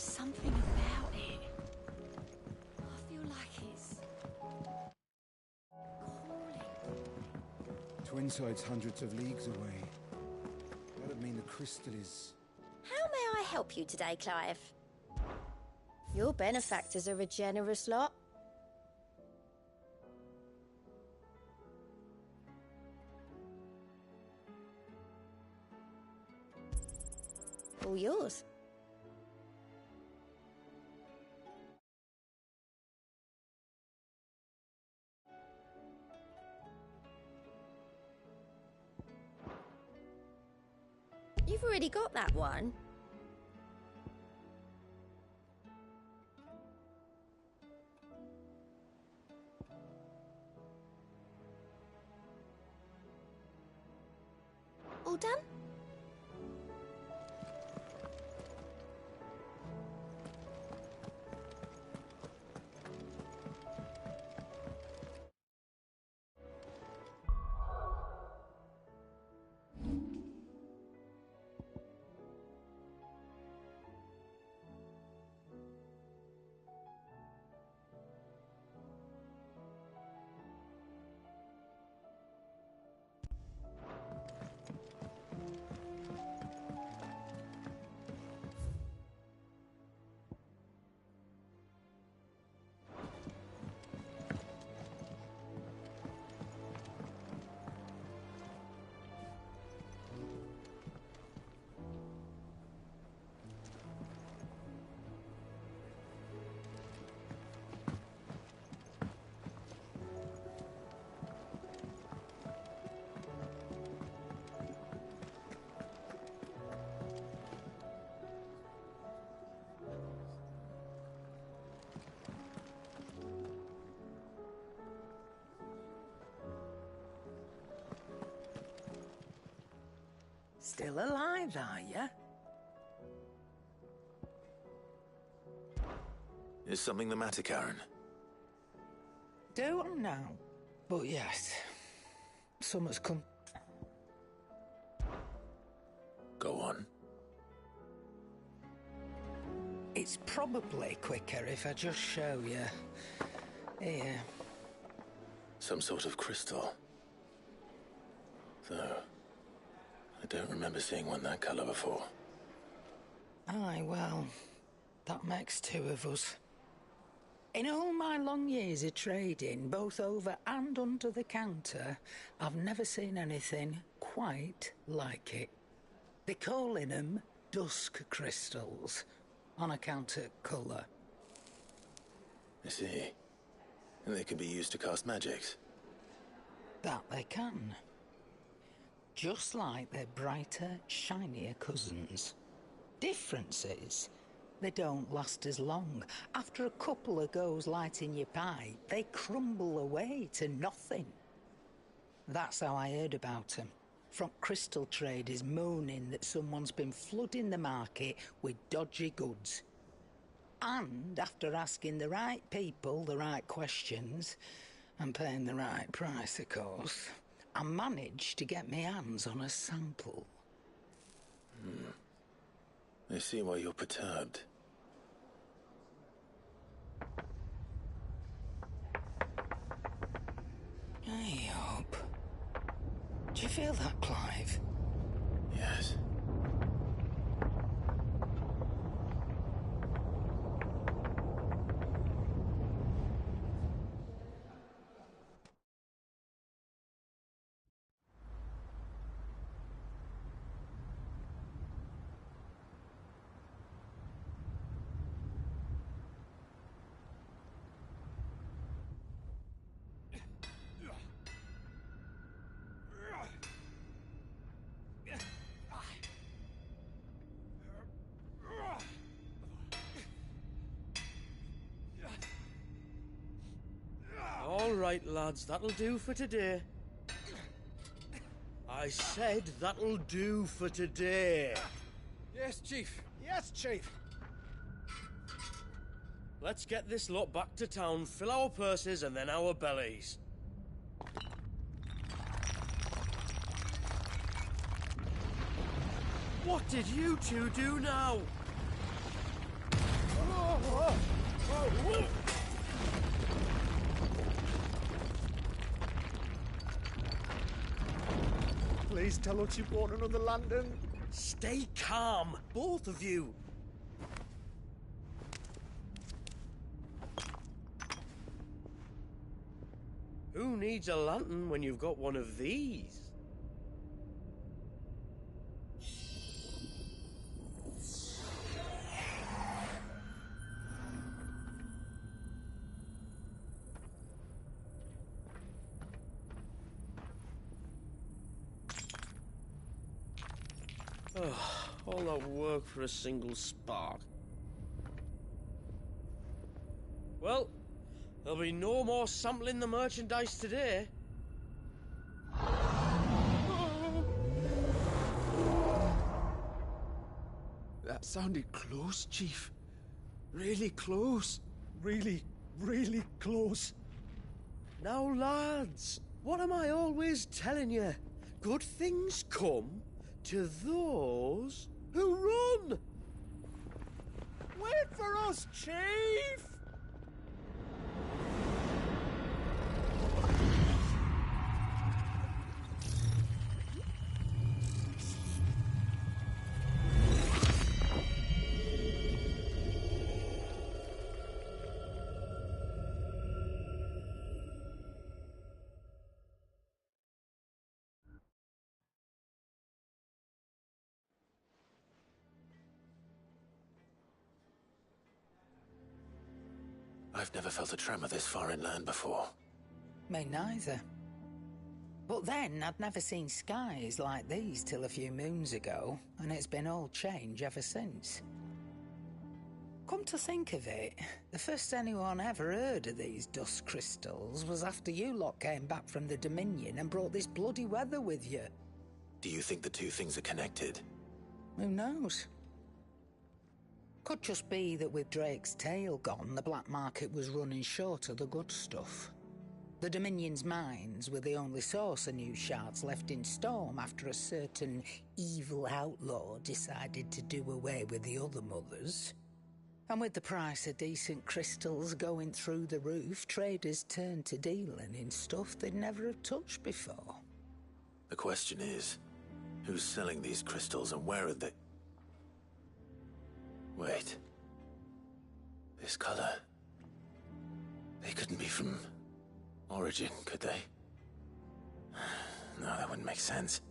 There's something about it. I feel like it's calling. Twinside's hundreds of leagues away. That'd mean the crystal is... How may I help you today, Clive? Your benefactors are a generous lot. All yours. You've already got that one. All done? Still alive, are you? Is something the matter, Karen? Don't know. But yes, summer's come. Go on. It's probably quicker if I just show you. Here. Some sort of crystal. Though, I don't remember seeing one that colour before. Aye, well, that makes two of us. In all my long years of trading, both over and under the counter, I've never seen anything quite like it. They're calling them dusk crystals, on account of colour. I see. And they can be used to cast magics. That they can. Just like their brighter, shinier cousins. Difference is, they don't last as long. After a couple of goes lighting your pipe, they crumble away to nothing. That's how I heard about them. From crystal traders moaning that someone's been flooding the market with dodgy goods. And after asking the right people the right questions, and paying the right price, of course, I managed to get my hands on a sample. I see why you're perturbed. I hope. Do you feel that, Clive? Yes. All right, lads, that'll do for today. I said that'll do for today. Yes, Chief. Yes, Chief. Let's get this lot back to town, fill our purses and then our bellies. What did you two do now? Please tell us you bought another lantern. Stay calm, both of you. Who needs a lantern when you've got one of these? All that work for a single spark. Well, there'll be no more sampling the merchandise today. That sounded close, Chief. Really close. Really, really close. Now, lads, what am I always telling you? Good things come to those who run! Wait for us, Chief! I've never felt a tremor this far inland before. Me neither. But then, I'd never seen skies like these till a few moons ago, and it's been all change ever since. Come to think of it, the first anyone ever heard of these dust crystals was after you lot came back from the Dominion and brought this bloody weather with you. Do you think the two things are connected? Who knows? Could just be that with Drake's tail gone, the black market was running short of the good stuff. The Dominion's mines were the only source of new shards left in Storm after a certain evil outlaw decided to do away with the other mothers. And with the price of decent crystals going through the roof, traders turned to dealing in stuff they'd never have touched before. The question is, who's selling these crystals and where are they? Wait. This color. They couldn't be from Origin, could they? No, that wouldn't make sense.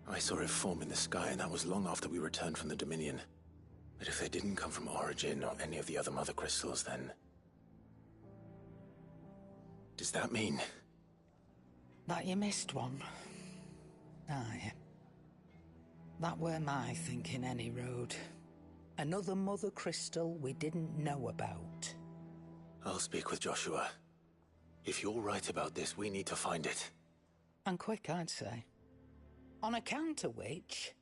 I saw it form in the sky, and that was long after we returned from the Dominion. But if they didn't come from Origin or any of the other mother crystals, then... does that mean... That you missed one? Aye. That were my thinking, any road. Another mother crystal we didn't know about. I'll speak with Joshua. If you're right about this, we need to find it. And quick, I'd say. On account of which,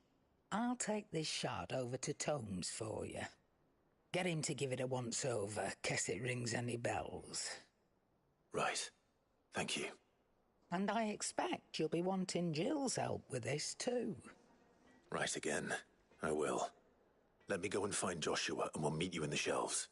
I'll take this shard over to Tomes for you. Get him to give it a once-over, case it rings any bells. Right. Thank you. And I expect you'll be wanting Jill's help with this, too. Right again. I will. Let me go and find Joshua, and we'll meet you in the shelves.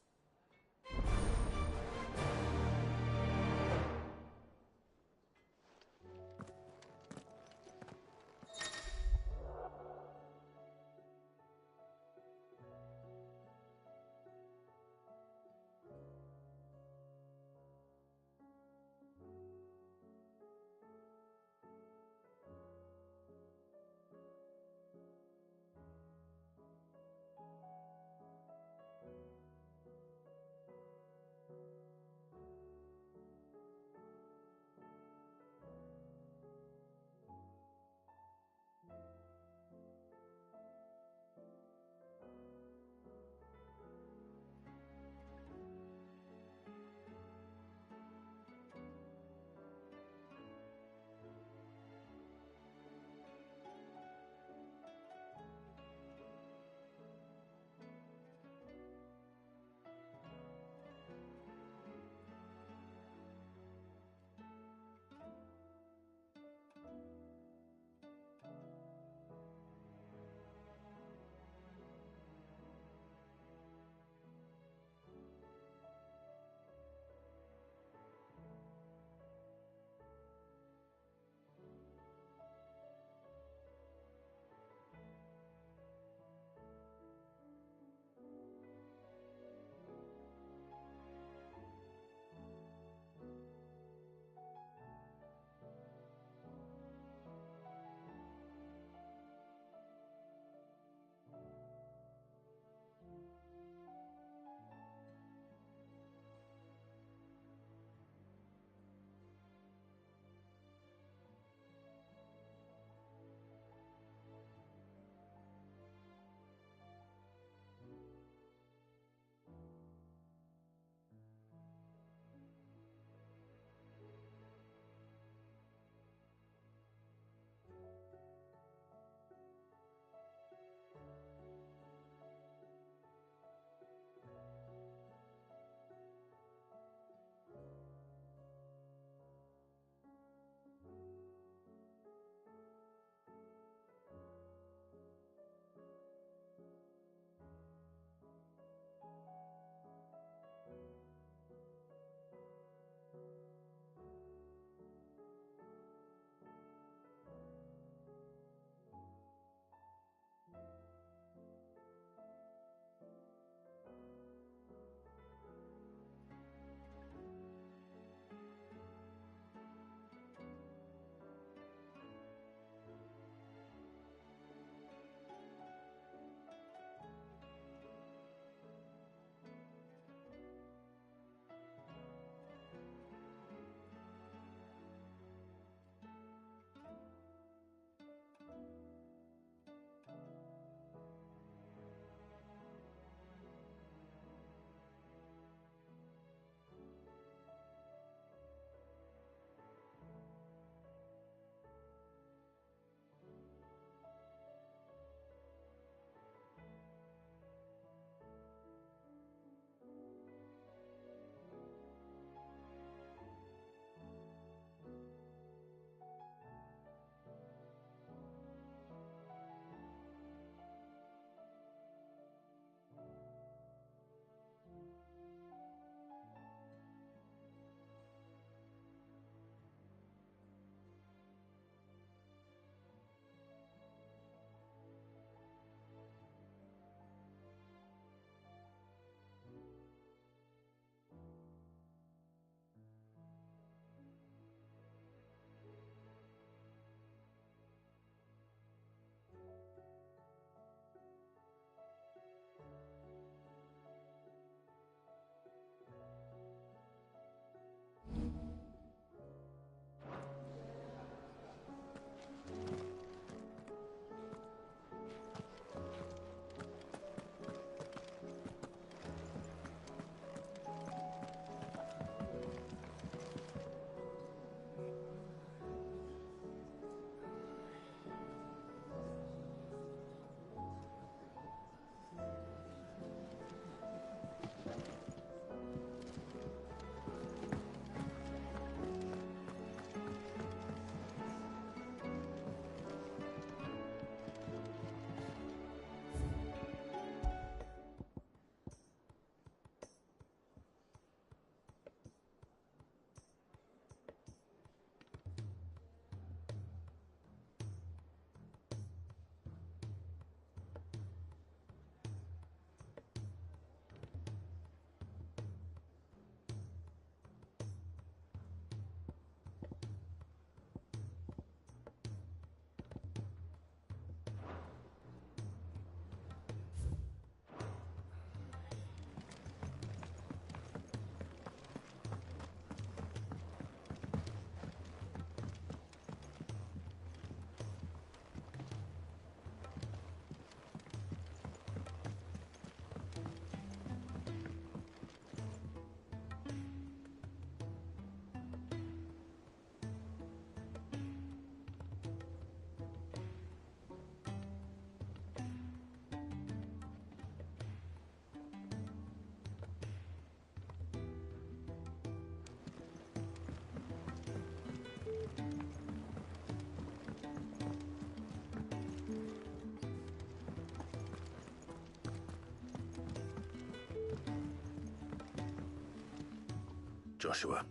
Joshua,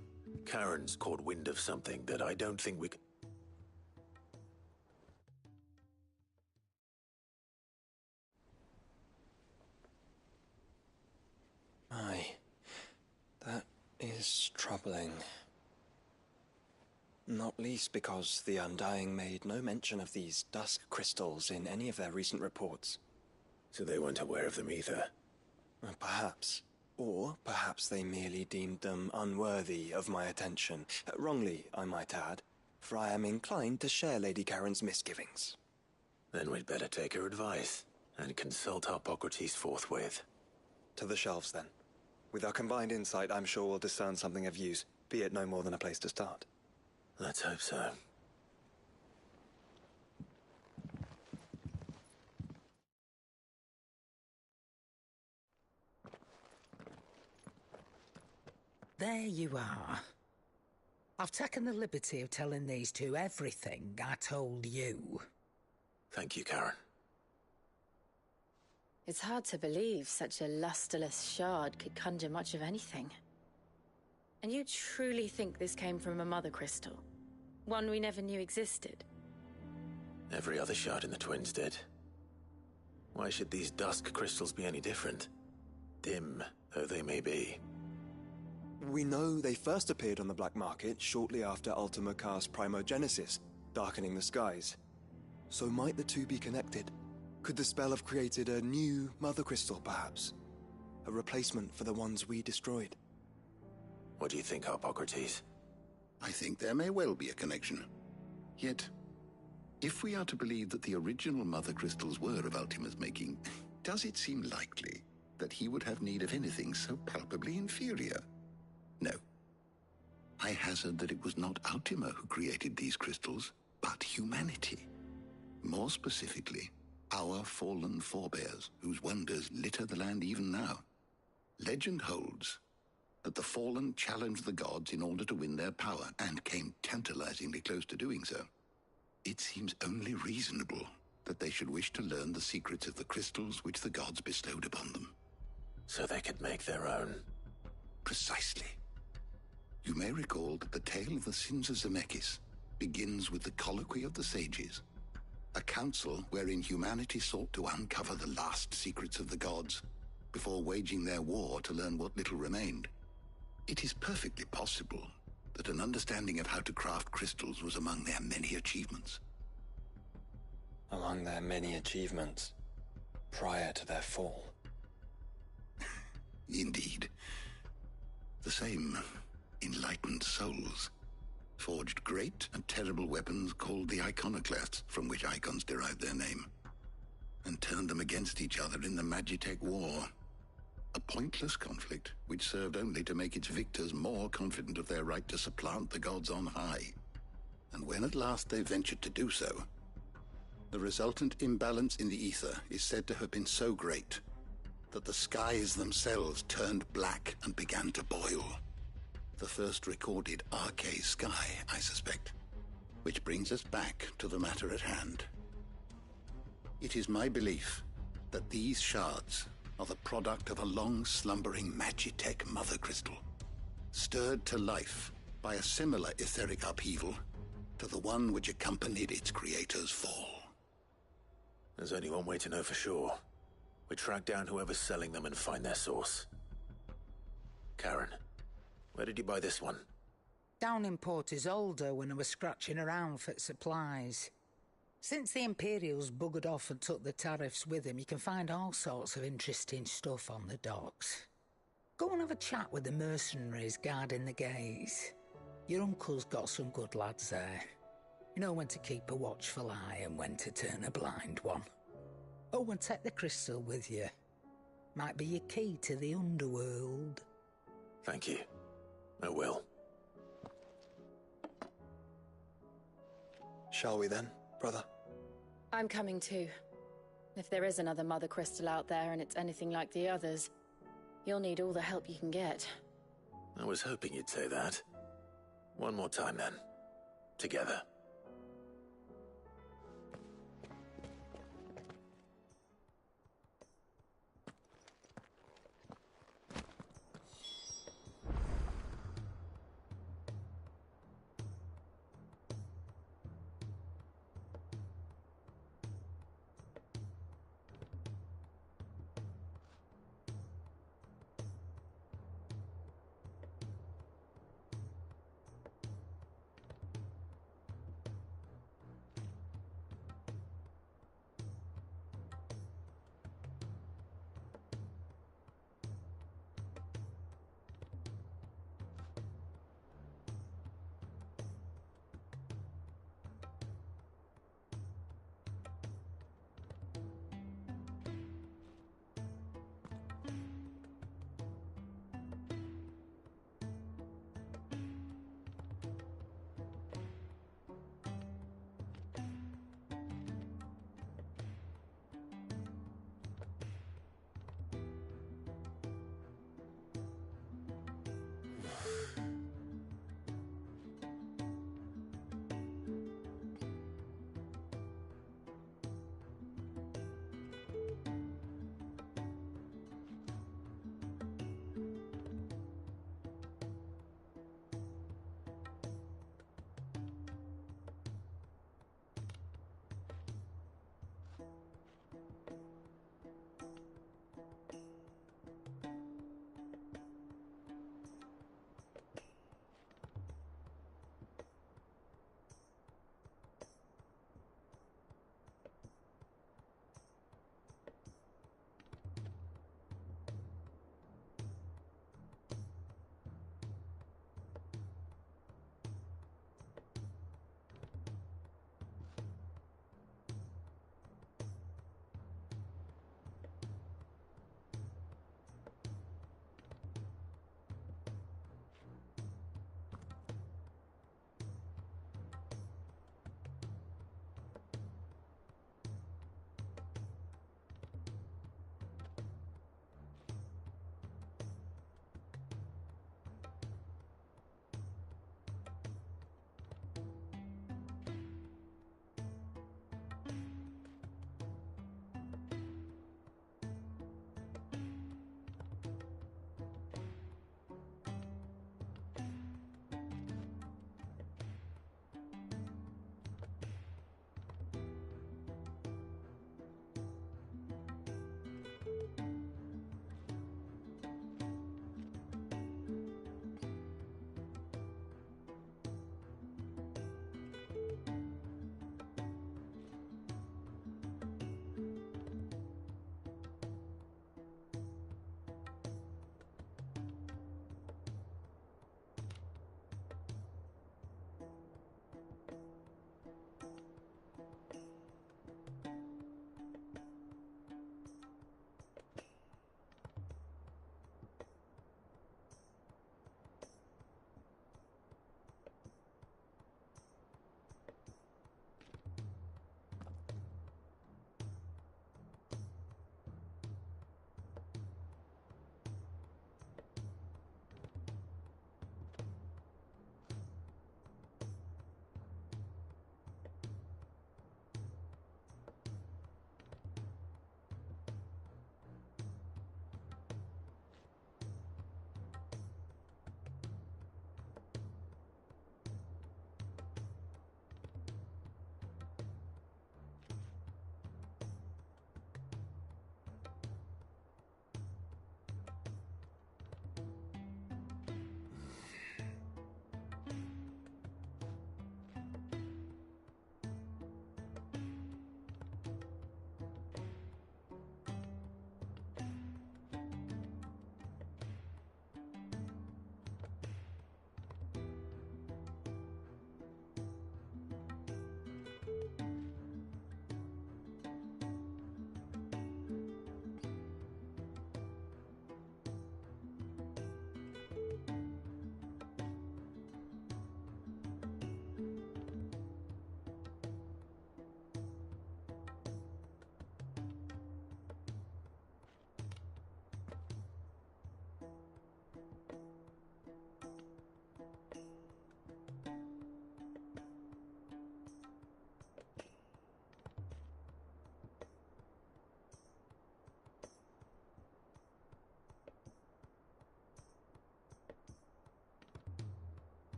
Karen's caught wind of something that I don't think we can... Aye, that is troubling. Not least because the Undying made no mention of these dusk crystals in any of their recent reports. So they weren't aware of them either. Perhaps. Or perhaps they merely deemed them unworthy of my attention. Wrongly, I might add, for I am inclined to share Lady Karen's misgivings. Then we'd better take her advice and consult Hippocrates forthwith. To the shelves, then. With our combined insight, I'm sure we'll discern something of use, be it no more than a place to start. Let's hope so. There you are. I've taken the liberty of telling these two everything I told you. Thank you, Karen. It's hard to believe such a lusterless shard could conjure much of anything. And you truly think this came from a mother crystal? One we never knew existed? Every other shard in the twins did. Why should these dusk crystals be any different? Dim though they may be. We know they first appeared on the black market shortly after Ultima cast Primogenesis, darkening the skies. So might the two be connected? Could the spell have created a new mother crystal, perhaps? A replacement for the ones we destroyed? What do you think, Harpocrates? I think there may well be a connection. Yet, if we are to believe that the original mother crystals were of Ultima's making, does it seem likely that he would have need of anything so palpably inferior? No. I hazard that it was not Ultima who created these crystals, but humanity. More specifically, our fallen forebears, whose wonders litter the land even now. Legend holds that the fallen challenged the gods in order to win their power, and came tantalizingly close to doing so. It seems only reasonable that they should wish to learn the secrets of the crystals which the gods bestowed upon them. So they could make their own. Precisely. You may recall that the tale of the sins of Zemeckis begins with the Colloquy of the Sages, a council wherein humanity sought to uncover the last secrets of the gods before waging their war to learn what little remained. It is perfectly possible that an understanding of how to craft crystals was among their many achievements. Among their many achievements, prior to their fall. Indeed. The same enlightened souls forged great and terrible weapons called the iconoclasts, from which icons derived their name, and turned them against each other in the Magitech War. A pointless conflict which served only to make its victors more confident of their right to supplant the gods on high. And when at last they ventured to do so, the resultant imbalance in the ether is said to have been so great that the skies themselves turned black and began to boil. The first recorded Arcade sky, I suspect. Which brings us back to the matter at hand. It is my belief that these shards are the product of a long-slumbering Magitech mother crystal, stirred to life by a similar etheric upheaval to the one which accompanied its creator's fall. There's only one way to know for sure. We track down whoever's selling them and find their source. Karen, where did you buy this one? Down in Port Isolde when I was scratching around for supplies. Since the Imperials buggered off and took the tariffs with them, you can find all sorts of interesting stuff on the docks. Go and have a chat with the mercenaries guarding the gates. Your uncle's got some good lads there. You know when to keep a watchful eye and when to turn a blind one. Oh, and take the crystal with you. Might be your key to the underworld. Thank you. I will. Shall we then, brother? I'm coming too. If there is another mother crystal out there and it's anything like the others, you'll need all the help you can get. I was hoping you'd say that. One more time then. Together.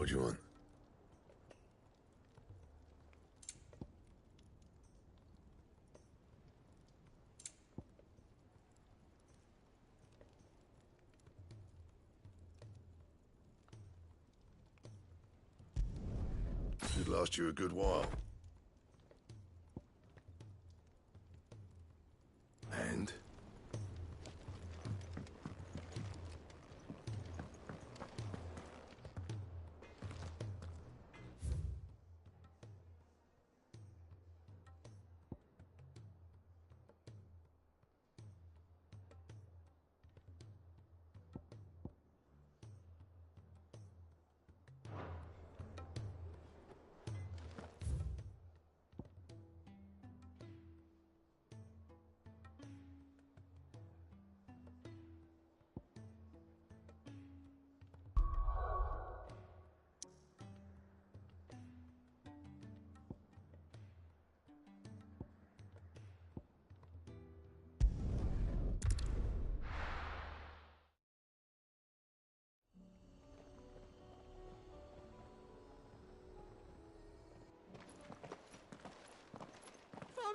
What do you want? Should last you a good while. And?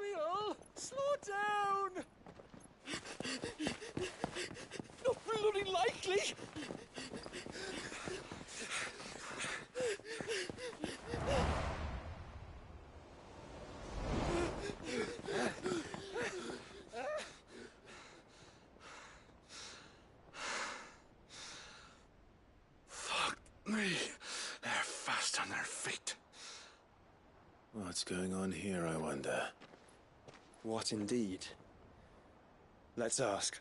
Samuel, slow down! Not bloody likely! Fuck me. They're fast on their feet. What's going on here, I wonder? What indeed? Let's ask.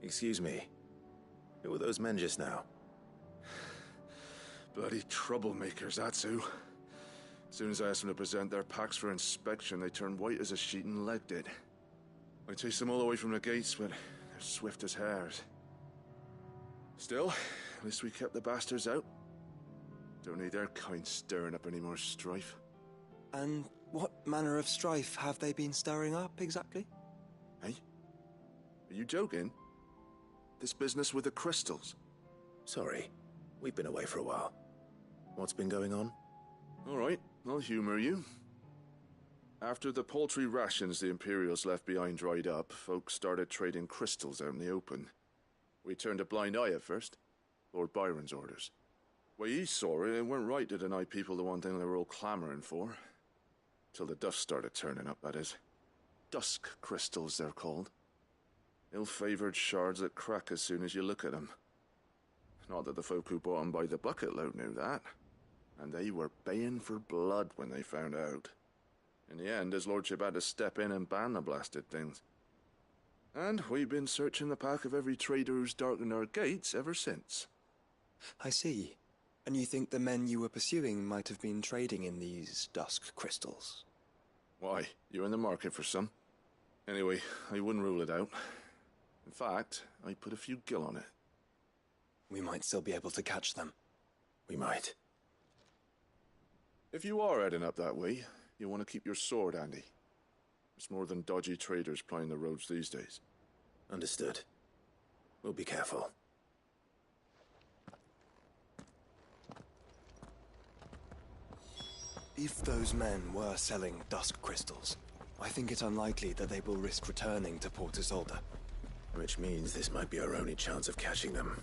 Excuse me. Who were those men just now? Bloody troublemakers, that's who. As soon as I asked them to present their packs for inspection, they turned white as a sheet and legged it. I chased them all away from the gates, but they're swift as hares. Still, at least we kept the bastards out. Don't need their kind stirring up any more strife. And what manner of strife have they been stirring up, exactly? Hey? Are you joking? This business with the crystals? Sorry, we've been away for a while. What's been going on? All right, I'll humor you. After the paltry rations the Imperials left behind dried up, folks started trading crystals out in the open. We turned a blind eye at first. Lord Byron's orders. Way he saw it, it weren't right to deny people the one thing they were all clamoring for. Till the dust started turning up, that is. Dusk crystals, they're called. Ill-favored shards that crack as soon as you look at them. Not that the folk who bought them by the bucket load knew that. And they were baying for blood when they found out. In the end, his lordship had to step in and ban the blasted things. And we've been searching the pack of every trader who's darkened our gates ever since. I see. And you think the men you were pursuing might have been trading in these dusk crystals? Why, you're in the market for some. Anyway, I wouldn't rule it out. In fact, I put a few gil on it. We might still be able to catch them. We might. If you are heading up that way, you want to keep your sword handy. There's more than dodgy traders plying the roads these days. Understood. We'll be careful. If those men were selling dusk crystals, I think it unlikely that they will risk returning to Port Isolde. Which means this might be our only chance of catching them.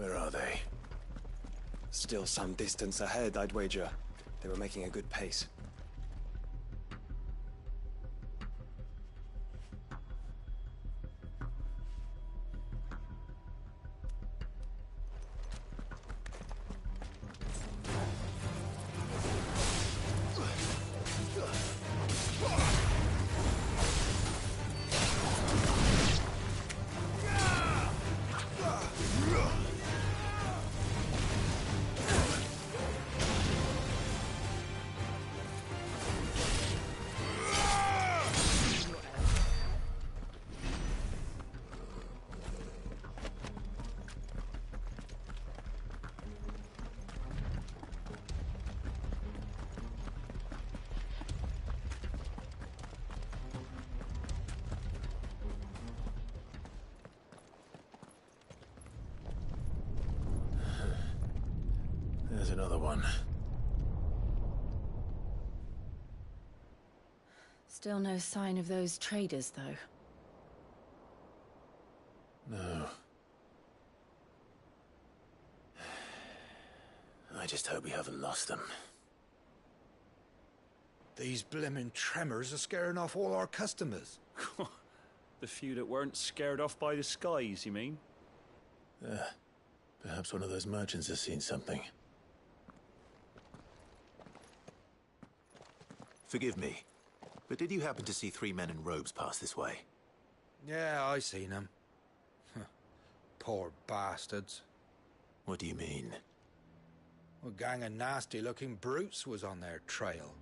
Where are they? Still some distance ahead, I'd wager. They were making a good pace. There's another one. Still no sign of those traders, though. No. I just hope we haven't lost them. These blimmin' tremors are scaring off all our customers. The few that weren't scared off by the skies, you mean? Perhaps one of those merchants has seen something. Forgive me, but did you happen to see 3 men in robes pass this way? Yeah, I seen them. Poor bastards. What do you mean? A gang of nasty-looking brutes was on their trail.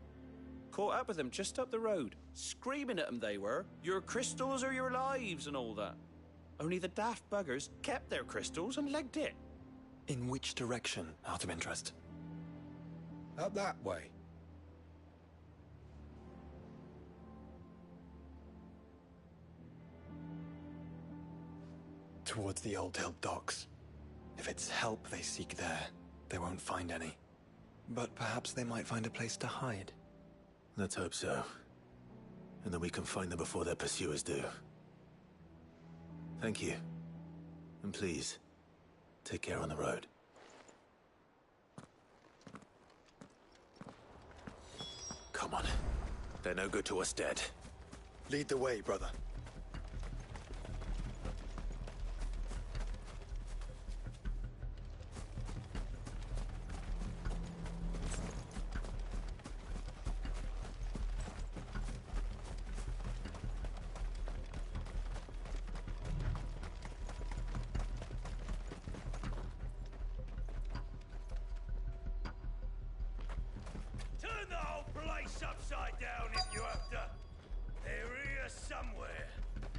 Caught up with them just up the road, screaming at them they were. Your crystals are your lives and all that. Only the daft buggers kept their crystals and legged it. In which direction, out of interest? Up that way. Towards the Old Hill docks. If it's help they seek there, they won't find any. But perhaps they might find a place to hide. Let's hope so. And then we can find them before their pursuers do. Thank you. And please, take care on the road. Come on. They're no good to us dead. Lead the way, brother.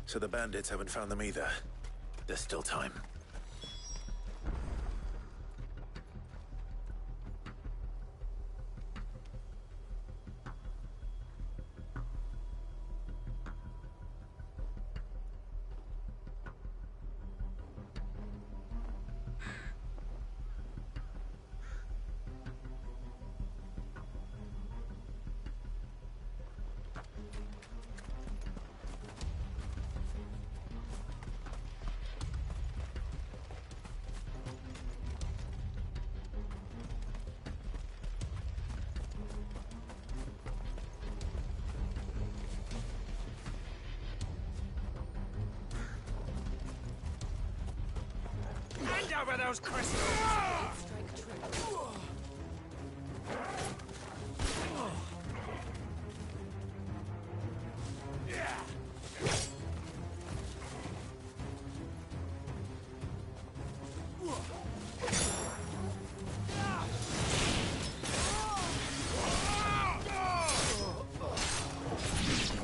So the bandits haven't found them either. There's still time. Over those crystals!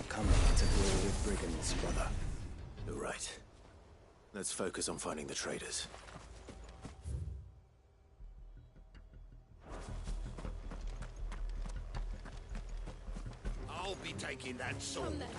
Come to deal with brigands, brother. You're right. Let's focus on finding the traders. I'll be taking that sword. Come then.